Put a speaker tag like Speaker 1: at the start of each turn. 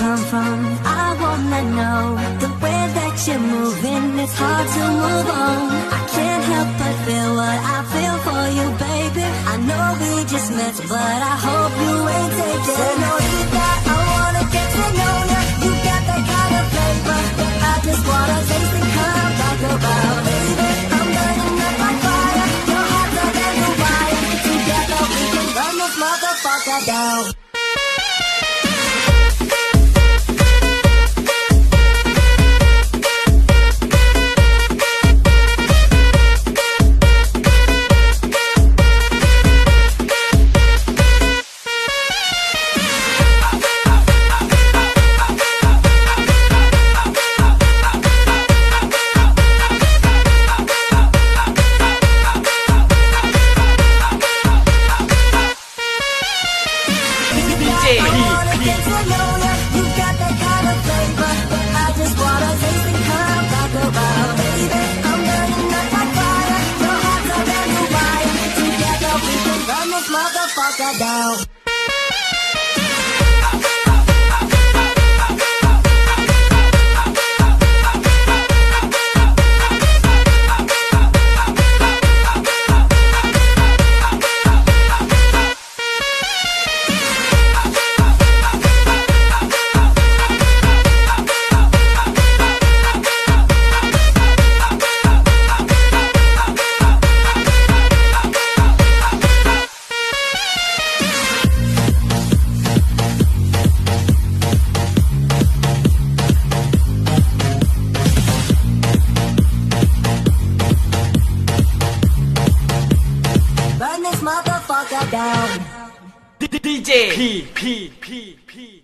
Speaker 1: come from? I wanna know. The way that you're moving, it's hard to move on. I can't help but feel what I feel for you, baby. I know we just met, but I hope you ain't taking. Senorita, I wanna get to know ya. You got that kind of flavor. I just wanna taste and come talk about, baby. I'm burning up like fire. Your heart's up in the wire. Together we can run this motherfucker down. Motherfucker down. Burn this motherfucker down.
Speaker 2: DJ P.